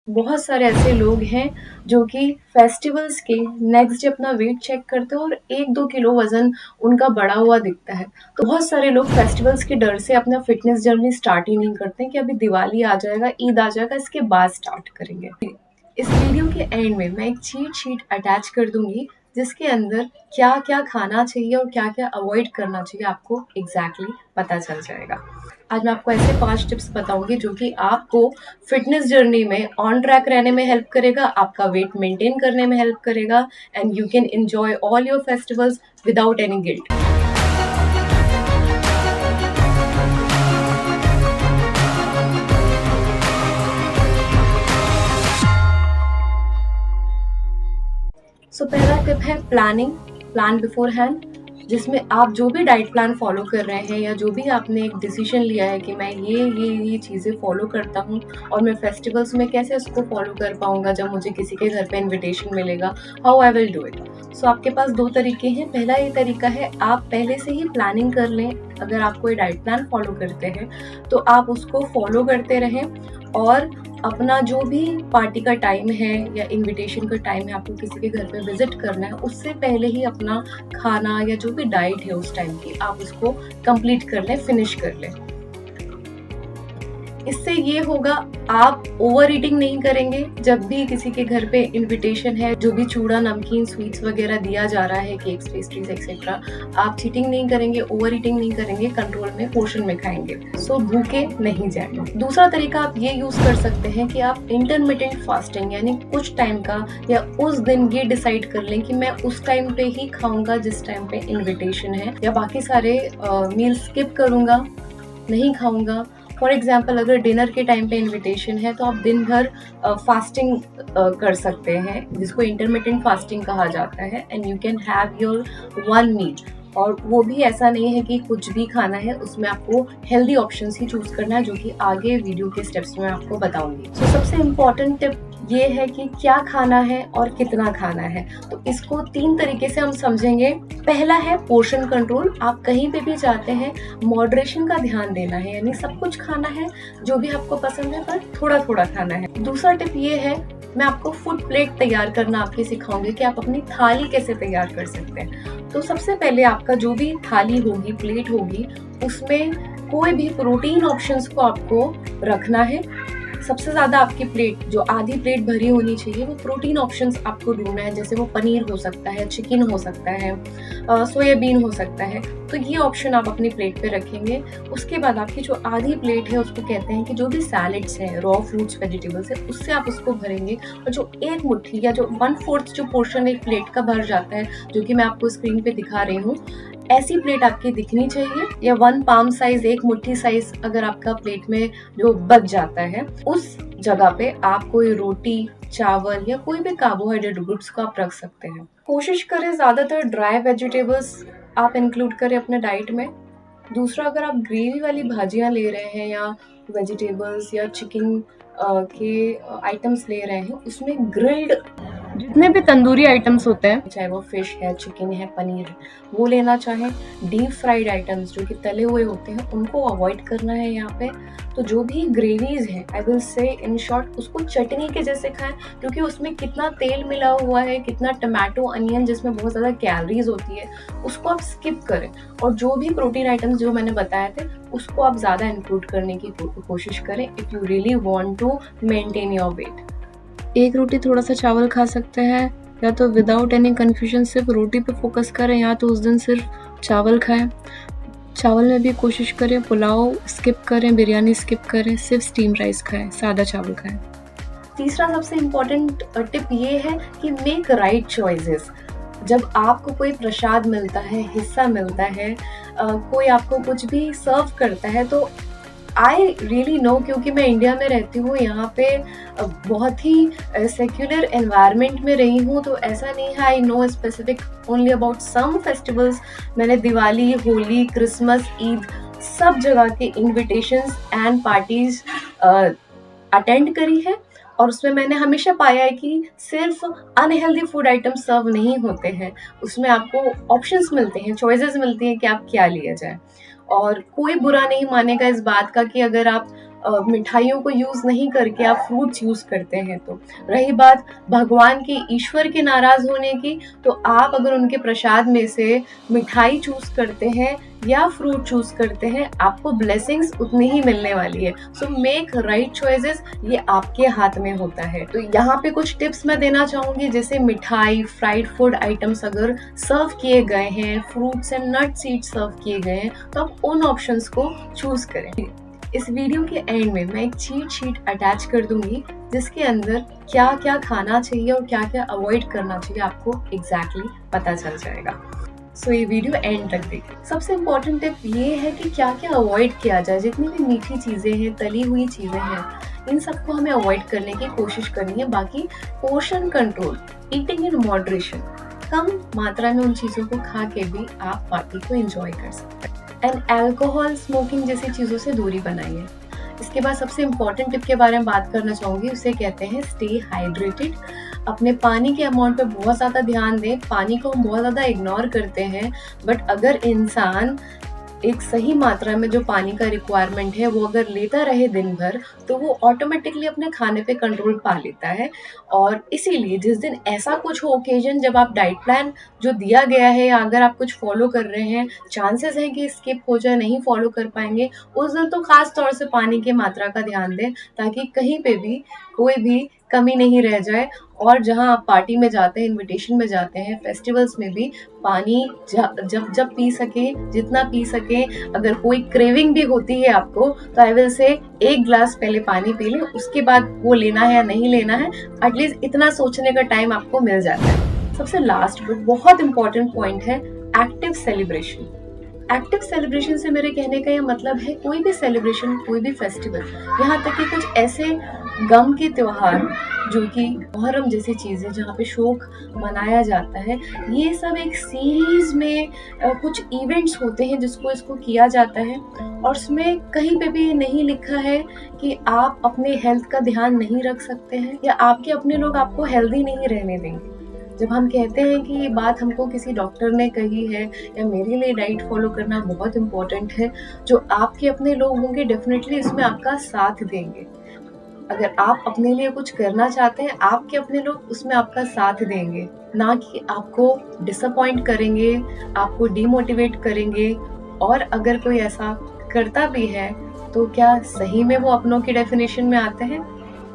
बहुत सारे ऐसे लोग हैं जो कि फेस्टिवल्स के नेक्स्ट डे अपना वेट चेक करते हैं और 1-2 किलो वज़न उनका बढ़ा हुआ दिखता है। तो बहुत सारे लोग फेस्टिवल्स के डर से अपना फिटनेस जर्नी स्टार्ट ही नहीं करते हैं कि अभी दिवाली आ जाएगा, ईद आ जाएगा, इसके बाद स्टार्ट करेंगे। इस वीडियो के एंड में मैं एक चीट शीट अटैच कर दूँगी जिसके अंदर क्या-क्या खाना चाहिए और क्या-क्या अवॉइड करना चाहिए आपको एग्ज़ैक्टली पता चल जाएगा। आज मैं आपको ऐसे 5 टिप्स बताऊँगी जो कि आपको फिटनेस जर्नी में ऑन ट्रैक रहने में हेल्प करेगा, आपका वेट मेंटेन करने में हेल्प करेगा and you can enjoy all your festivals without any guilt. So पहला टिप है प्लानिंग, प्लान बिफोरहैंड, जिसमें आप जो भी डाइट प्लान फॉलो कर रहे हैं या जो भी आपने एक डिसीजन लिया है कि मैं ये चीज़ें फॉलो करता हूँ और मैं फेस्टिवल्स में कैसे उसको फॉलो कर पाऊँगा जब मुझे किसी के घर पे इनविटेशन मिलेगा, how I will do it. So आपके पास 2 तरीके हैं। पहला ये तरीका है आप पहले से ही प्लानिंग कर लें। अगर आप कोई डाइट प्लान फॉलो करते हैं तो आप उसको फॉलो करते रहें और अपना जो भी पार्टी का टाइम है या इनविटेशन का टाइम है, आपको किसी के घर पे विजिट करना है, उससे पहले ही अपना खाना या जो भी डाइट है उस टाइम की आप उसको कंप्लीट कर लें, फिनिश कर लें। इससे ये होगा, आप ओवर ईटिंग नहीं करेंगे। जब भी किसी के घर पे इनविटेशन है, जो भी चूड़ा, नमकीन, स्वीट्स वगैरह दिया जा रहा है, केक्स, पेस्ट्रीज एक्सेट्रा, आप चीटिंग नहीं करेंगे, ओवर ईटिंग नहीं करेंगे, कंट्रोल में, पोर्शन में खाएंगे। सो भूखे नहीं जाएंगे। दूसरा तरीका आप ये यूज कर सकते हैं कि आप इंटरमिटेंट फास्टिंग यानी कुछ टाइम का या उस दिन ये डिसाइड कर लें कि मैं उस टाइम पे ही खाऊंगा जिस टाइम पे इन्विटेशन है, या बाकी सारे मील स्किप करूंगा, नहीं खाऊंगा। फॉर एग्जाम्पल अगर डिनर के टाइम पे इनविटेशन है तो आप दिन भर फास्टिंग कर सकते हैं, जिसको इंटरमिटेंट फास्टिंग कहा जाता है, and you can have your 1 मील। और वो भी ऐसा नहीं है कि कुछ भी खाना है, उसमें आपको हेल्दी ऑप्शंस ही चूज करना है, जो कि आगे वीडियो के स्टेप्स में आपको बताऊंगी। तो सबसे इम्पोर्टेंट टिप ये है कि क्या खाना है और कितना खाना है। तो इसको 3 तरीके से हम समझेंगे। पहला है पोर्शन कंट्रोल। आप कहीं पे भी जाते हैं, मॉडरेशन का ध्यान देना है, यानी सब कुछ खाना है जो भी आपको पसंद है, पर थोड़ा थोड़ा खाना है। दूसरा टिप ये है, मैं आपको फूड प्लेट तैयार करना आपके सिखाऊंगी कि आप अपनी थाली कैसे तैयार कर सकते हैं। तो सबसे पहले आपका जो भी थाली होगी, प्लेट होगी, उसमें कोई भी प्रोटीन ऑप्शंस को आपको रखना है। सबसे ज़्यादा आपकी प्लेट, जो आधी प्लेट भरी होनी चाहिए, वो प्रोटीन ऑप्शंस आपको ढूंढना है। जैसे वो पनीर हो सकता है, चिकन हो सकता है, सोयाबीन हो सकता है। तो ये ऑप्शन आप अपनी प्लेट पे रखेंगे। उसके बाद आपकी जो आधी प्लेट है, उसको कहते हैं कि जो भी सैलेड्स हैं, रॉ फ्रूट्स, वेजिटेबल्स है, उससे आप उसको भरेंगे। और जो एक मुट्ठी या जो 1/4 जो पोर्शन एक प्लेट का भर जाता है, जो कि मैं आपको स्क्रीन पे दिखा रही हूँ, ऐसी प्लेट आपकी दिखनी चाहिए। या 1 पाम साइज, एक मुट्ठी साइज अगर आपका प्लेट में जो बच जाता है, उस जगह पे आप कोई रोटी, चावल या कोई भी कार्बोहाइड्रेट गुड्स को आप रख सकते हैं। कोशिश करें ज्यादातर ड्राई वेजिटेबल्स आप इंक्लूड करें अपने डाइट में। दूसरा, अगर आप ग्रेवी वाली भाजियां ले रहे हैं या वेजिटेबल्स या चिकन के आइटम्स ले रहे हैं, उसमें ग्रिल्ड जितने भी तंदूरी आइटम्स होते हैं, चाहे वो फिश है, चिकन है, पनीर है, वो लेना चाहें। डीप फ्राइड आइटम्स जो कि तले हुए होते हैं, उनको अवॉइड करना है यहाँ पे। तो जो भी ग्रेवीज हैं, I will say in short, उसको चटनी के जैसे खाएं, क्योंकि उसमें कितना तेल मिला हुआ है, कितना टमाटो, अनियन, जिसमें बहुत ज़्यादा कैलोरीज होती है, उसको आप स्किप करें। और जो भी प्रोटीन आइटम्स जो मैंने बताए थे, उसको आप ज़्यादा इंक्लूड करने की कोशिश करें if you really want to maintain your weight. एक रोटी थोड़ा सा चावल खा सकते हैं, या तो विदाउट एनी कन्फ्यूजन सिर्फ रोटी पे फोकस करें, या तो उस दिन सिर्फ चावल खाएं। चावल में भी कोशिश करें पुलाव स्किप करें, बिरयानी स्किप करें, सिर्फ स्टीम राइस खाएं, सादा चावल खाएं। तीसरा सबसे इम्पोर्टेंट टिप ये है कि मेक राइट चॉइसेस। जब आपको कोई प्रसाद मिलता है, हिस्सा मिलता है, कोई आपको कुछ भी सर्व करता है, तो आई रियली नो, क्योंकि मैं इंडिया में रहती हूँ, यहाँ पे बहुत ही सेक्युलर एनवायरनमेंट में रही हूँ, तो ऐसा नहीं है I know specific only about some festivals. मैंने दिवाली, होली, क्रिसमस, ईद, सब जगह के इनविटेशंस एंड पार्टीज अटेंड करी है, और उसमें मैंने हमेशा पाया है कि सिर्फ अनहेल्दी फूड आइटम सर्व नहीं होते हैं, उसमें आपको ऑप्शंस मिलते हैं, चॉइसेस मिलती हैं कि आप क्या लिया जाए। और कोई बुरा नहीं मानेगा इस बात का कि अगर आप मिठाइयों को यूज़ नहीं करके आप फ्रूट्स यूज़ करते हैं। तो रही बात भगवान के, ईश्वर के नाराज़ होने की, तो आप अगर उनके प्रसाद में से मिठाई चूज़ करते हैं या फ्रूट चूज़ करते हैं, आपको ब्लेसिंग्स उतनी ही मिलने वाली है। सो मेक राइट चॉइसेस, ये आपके हाथ में होता है। तो यहाँ पे कुछ टिप्स मैं देना चाहूँगी, जैसे मिठाई, फ्राइड फूड आइटम्स अगर सर्व किए गए हैं, फ्रूट्स एंड नट सीड्स सर्व किए गए हैं, तो आप उन ऑप्शंस को चूज़ करें। इस वीडियो के एंड में मैं एक चीट शीट अटैच कर दूंगी, जिसके अंदर क्या क्या खाना चाहिए और क्या क्या अवॉइड करना चाहिए आपको एग्जैक्टली पता चल जाएगा। सो ये वीडियो एंड तक देखिए। सबसे इम्पोर्टेंट टिप ये है कि क्या क्या अवॉइड किया जाए। जितनी भी मीठी चीज़ें हैं, तली हुई चीज़ें हैं, इन सबको हमें अवॉइड करने की कोशिश करनी है। बाकी portion control, eating in moderation, कम मात्रा में उन चीज़ों को खा के भी आप पार्टी को एंजॉय कर सकते हैं। एंड अल्कोहल, स्मोकिंग जैसी चीज़ों से दूरी बनाइए। इसके बाद सबसे इम्पॉर्टेंट टिप के बारे में बात करना चाहूँगी, उसे कहते हैं स्टे हाइड्रेटेड। अपने पानी के अमाउंट पे बहुत ज़्यादा ध्यान दें। पानी को हम बहुत ज़्यादा इग्नोर करते हैं, बट अगर इंसान एक सही मात्रा में जो पानी का रिक्वायरमेंट है वो अगर लेता रहे दिन भर, तो वो ऑटोमेटिकली अपने खाने पे कंट्रोल पा लेता है। और इसीलिए जिस दिन ऐसा कुछ हो ओकेजन, जब आप डाइट प्लान जो दिया गया है या अगर आप कुछ फॉलो कर रहे हैं, चांसेस हैं कि स्किप हो जाए, नहीं फॉलो कर पाएंगे, उस दिन तो खास तौर से पानी की मात्रा का ध्यान दें, ताकि कहीं पे भी कोई भी कमी नहीं रह जाए। और जहाँ आप पार्टी में जाते हैं, इनविटेशन में जाते हैं, फेस्टिवल्स में भी पानी जब जब पी सके, जितना पी सके। अगर कोई क्रेविंग भी होती है आपको, तो आई विल से 1 ग्लास पहले पानी पी लें, उसके बाद वो लेना है या नहीं लेना है, एटलीस्ट इतना सोचने का टाइम आपको मिल जाता है। सबसे लास्ट बट बहुत इंपॉर्टेंट पॉइंट है एक्टिव सेलिब्रेशन। एक्टिव सेलिब्रेशन से मेरे कहने का यह मतलब है, कोई भी सेलिब्रेशन, कोई भी फेस्टिवल, यहाँ तक कि कुछ ऐसे गम के त्योहार जो कि मुहर्रम जैसी चीज़ है जहाँ पे शोक मनाया जाता है, ये सब एक सीरीज में कुछ इवेंट्स होते हैं इसको किया जाता है। और उसमें कहीं पे भी नहीं लिखा है कि आप अपने हेल्थ का ध्यान नहीं रख सकते हैं या आपके अपने लोग आपको हेल्दी नहीं रहने देंगे। जब हम कहते हैं कि ये बात हमको किसी डॉक्टर ने कही है या मेरे लिए डाइट फॉलो करना बहुत इम्पोर्टेंट है, जो आपके अपने लोग होंगे डेफिनेटली इसमें आपका साथ देंगे। अगर आप अपने लिए कुछ करना चाहते हैं, आपके अपने लोग उसमें आपका साथ देंगे, ना कि आपको डिसअपॉइंट करेंगे, आपको डिमोटिवेट करेंगे। और अगर कोई ऐसा करता भी है, तो क्या सही में वो अपनों की डेफिनेशन में आते हैं?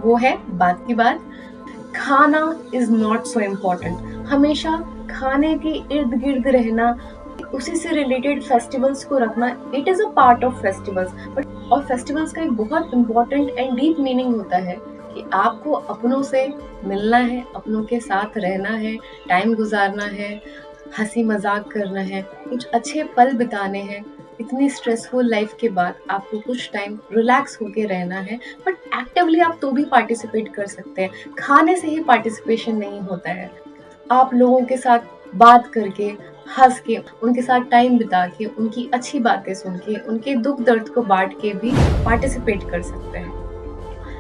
वो है बात की बात, खाना इज नॉट सो इम्पॉर्टेंट। हमेशा खाने के इर्द गिर्द रहना, उसी से रिलेटेड फेस्टिवल्स को रखना, it is a part of festivals. But और फेस्टिवल्स का एक बहुत इम्पॉर्टेंट एंड डीप मीनिंग होता है कि आपको अपनों से मिलना है, अपनों के साथ रहना है, टाइम गुजारना है, हंसी मजाक करना है, कुछ अच्छे पल बिताने हैं। इतनी स्ट्रेसफुल लाइफ के बाद आपको कुछ टाइम रिलैक्स होके रहना है। बट एक्टिवली आप तो भी पार्टिसिपेट कर सकते हैं, खाने से ही पार्टिसिपेशन नहीं होता है। आप लोगों के साथ बात करके, हंस के, उनके साथ टाइम बिता के, उनकी अच्छी बातें सुन के, उनके दुख दर्द को बांट के भी पार्टिसिपेट कर सकते हैं।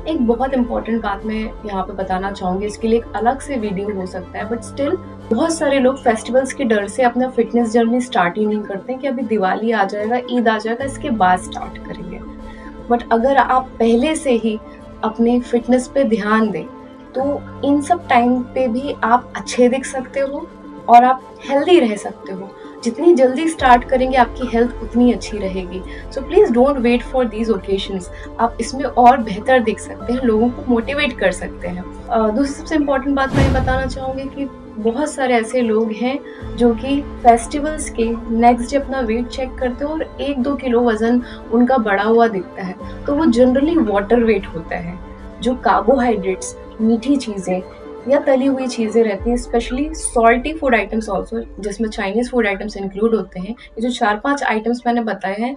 एक बहुत इंपॉर्टेंट बात मैं यहाँ पे बताना चाहूँगी, इसके लिए एक अलग से वीडियो हो सकता है, बट स्टिल बहुत सारे लोग फेस्टिवल्स के डर से अपना फिटनेस जर्नी स्टार्ट ही नहीं करते हैं कि अभी दिवाली आ जाएगा, ईद आ जाएगा, इसके बाद स्टार्ट करेंगे। बट अगर आप पहले से ही अपने फिटनेस पे ध्यान दें, तो इन सब टाइम पे भी आप अच्छे दिख सकते हो और आप हेल्दी रह सकते हो। जितनी जल्दी स्टार्ट करेंगे आपकी हेल्थ उतनी अच्छी रहेगी। So please don't wait for these occasions. आप इसमें और बेहतर दिख सकते हैं, लोगों को मोटिवेट कर सकते हैं। दूसरी सबसे इम्पोर्टेंट बात मैं बताना चाहूँगी कि बहुत सारे ऐसे लोग हैं जो कि फेस्टिवल्स के नेक्स्ट डे अपना वेट चेक करते हैं और 1-2 किलो वज़न उनका बढ़ा हुआ दिखता है, तो वो जनरली वाटर वेट होता है। जो कार्बोहाइड्रेट्स, मीठी चीज़ें या तली हुई चीज़ें रहती हैं, specially salty food items also, जिसमें चाइनीज़ फूड आइटम्स इंक्लूड होते हैं। ये जो 4-5 आइटम्स मैंने बताए हैं,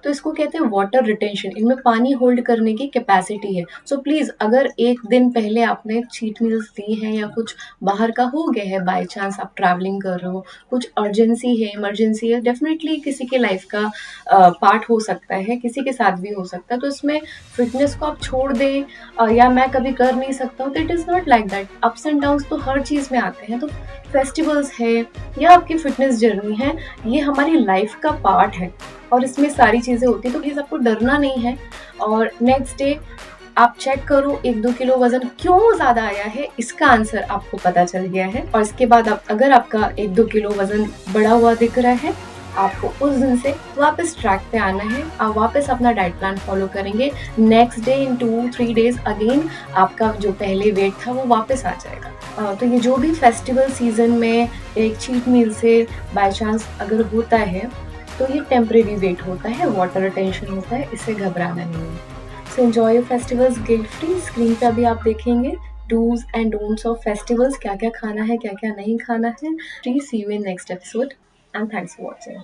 तो इसको कहते हैं वाटर रिटेंशन। इनमें पानी होल्ड करने की कैपेसिटी है। सो प्लीज़, अगर एक दिन पहले आपने चीट मील्स दी हैं या कुछ बाहर का हो गया है, बाय चांस आप ट्रैवलिंग कर रहे हो, कुछ अर्जेंसी है, इमरजेंसी है, डेफिनेटली किसी के लाइफ का पार्ट हो सकता है, किसी के साथ भी हो सकता है, तो इसमें फिटनेस को आप छोड़ दें या मैं कभी कर नहीं सकता हूँ, तो it is not like that. Ups and downs तो हर चीज़ में आते हैं। तो फेस्टिवल्स है या आपकी फिटनेस जर्नी है, ये हमारी लाइफ का पार्ट है। और इसमें सारी चीज़ें होती हैं, तो प्लीज़ आपको डरना नहीं है। और नेक्स्ट डे आप चेक करो 1-2 किलो वज़न क्यों ज़्यादा आया है, इसका आंसर आपको पता चल गया है। और इसके बाद आप अगर आपका 1-2 किलो वज़न बढ़ा हुआ दिख रहा है, आपको उस दिन से वापस ट्रैक पे आना है, आप वापस अपना डाइट प्लान फॉलो करेंगे। Next day in 2-3 days again आपका जो पहले वेट था वो वापस आ जाएगा। तो ये जो भी फेस्टिवल सीज़न में एक चीट मील से बाय चांस अगर होता है, तो ये टेम्परेरी वेट होता है, वाटर रिटेंशन होता है, इससे घबराना नहीं है। So enjoy your festivals guilt free. Screen पे अभी आप देखेंगे dos and don'ts of festivals, क्या-क्या खाना है, क्या-क्या नहीं खाना है। Please see you in next episode and thanks for watching.